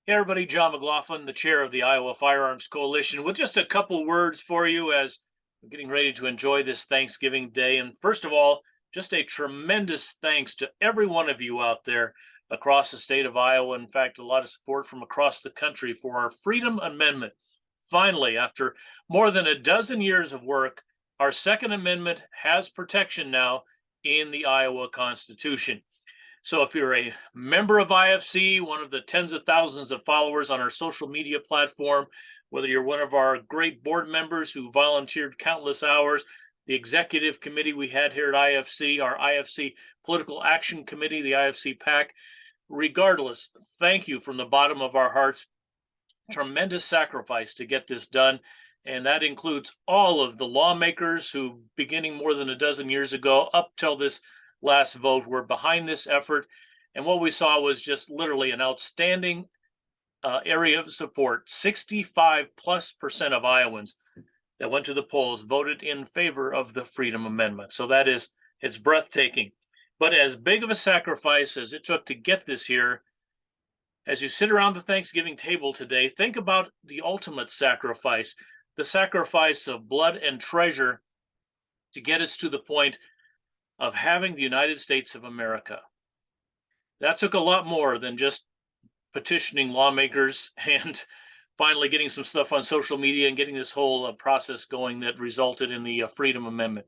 Hey everybody, John McLaughlin, the chair of the Iowa Firearms Coalition, with just a couple words for you as we're getting ready to enjoy this Thanksgiving Day. And first of all, just a tremendous thanks to every one of you out there across the state of Iowa. In fact, a lot of support from across the country for our Freedom Amendment. Finally, after more than a dozen years of work, our Second Amendment has protection now in the Iowa Constitution. So if you're a member of IFC, one of the tens of thousands of followers on our social media platform, whether you're one of our great board members who volunteered countless hours, the executive committee we had here at IFC, our IFC Political Action Committee, the IFC PAC, regardless, thank you from the bottom of our hearts. Tremendous sacrifice to get this done. And that includes all of the lawmakers who, beginning more than a dozen years ago, up till this last vote, were behind this effort. And what we saw was just literally an outstanding area of support. 65+% of Iowans that went to the polls voted in favor of the Freedom Amendment. So it's breathtaking. But as big of a sacrifice as it took to get this here, as you sit around the Thanksgiving table today, think about the ultimate sacrifice, the sacrifice of blood and treasure to get us to the point of having the United States of America. That took a lot more than just petitioning lawmakers and finally getting some stuff on social media and getting this whole process going that resulted in the Freedom Amendment.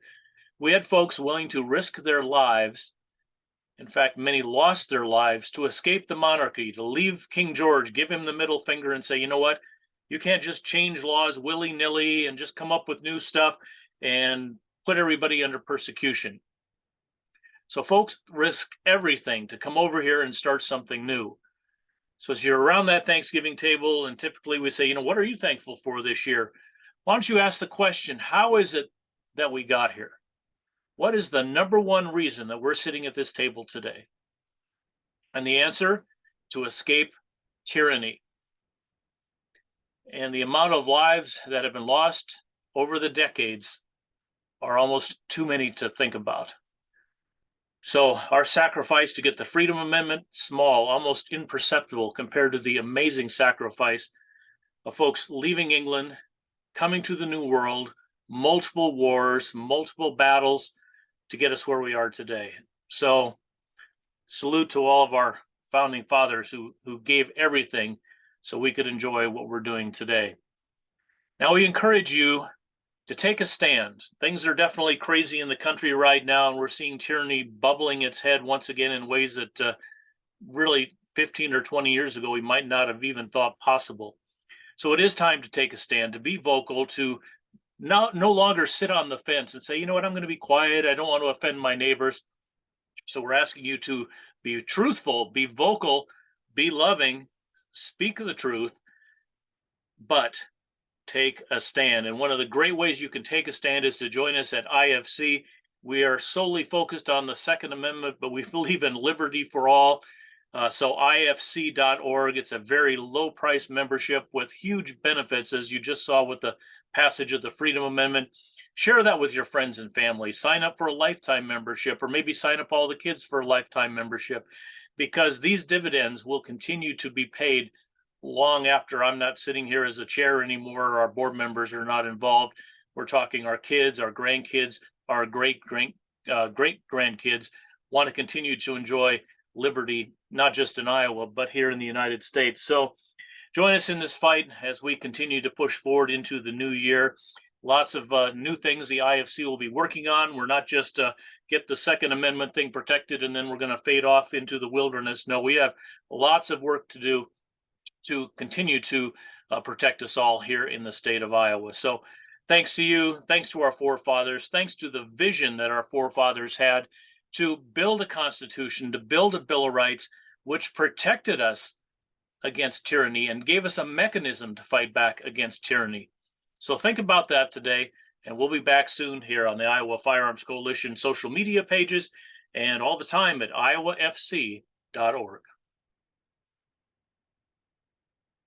We had folks willing to risk their lives. In fact, many lost their lives to escape the monarchy, to leave King George, give him the middle finger and say, you know what, you can't just change laws willy-nilly and just come up with new stuff and put everybody under persecution. So folks risk everything to come over here and start something new. So as you're around that Thanksgiving table, and typically we say, what are you thankful for this year? Why don't you ask the question, how is it that we got here? What is the number one reason that we're sitting at this table today? And the answer, to escape tyranny. And the amount of lives that have been lost over the decades are almost too many to think about. So our sacrifice to get the Freedom Amendment, small, almost imperceptible compared to the amazing sacrifice of folks leaving England, coming to the New World, multiple wars, multiple battles to get us where we are today. So salute to all of our founding fathers who gave everything so we could enjoy what we're doing today. Now we encourage you to take a stand. Things are definitely crazy in the country right now, and we're seeing tyranny bubbling its head once again in ways that really 15 or 20 years ago we might not have even thought possible. So it is time to take a stand, to be vocal, to no longer sit on the fence and say, you know what, I'm going to be quiet. I don't want to offend my neighbors. So we're asking you to be truthful, be vocal, be loving, speak the truth, but take a stand. And one of the great ways you can take a stand is to join us at IFC. We are solely focused on the Second Amendment, but we believe in liberty for all. So IFC.org, it's a very low price membership with huge benefits, as you just saw with the passage of the Freedom Amendment. Share that with your friends and family. Sign up for a lifetime membership, or maybe sign up all the kids for a lifetime membership, because these dividends will continue to be paid long after I'm not sitting here as a chair anymore, or our board members are not involved. We're talking our kids, our grandkids, our great grandkids want to continue to enjoy liberty, not just in Iowa, but here in the United States. So join us in this fight as we continue to push forward into the new year. Lots of new things the IFC will be working on. We're not just get the Second Amendment thing protected and then we're going to fade off into the wilderness. No, we have lots of work to do to continue to protect us all here in the state of Iowa. So thanks to you, thanks to our forefathers, thanks to the vision that our forefathers had to build a constitution, to build a Bill of Rights, which protected us against tyranny and gave us a mechanism to fight back against tyranny. So think about that today, and we'll be back soon here on the Iowa Firearms Coalition social media pages and all the time at iowafc.org.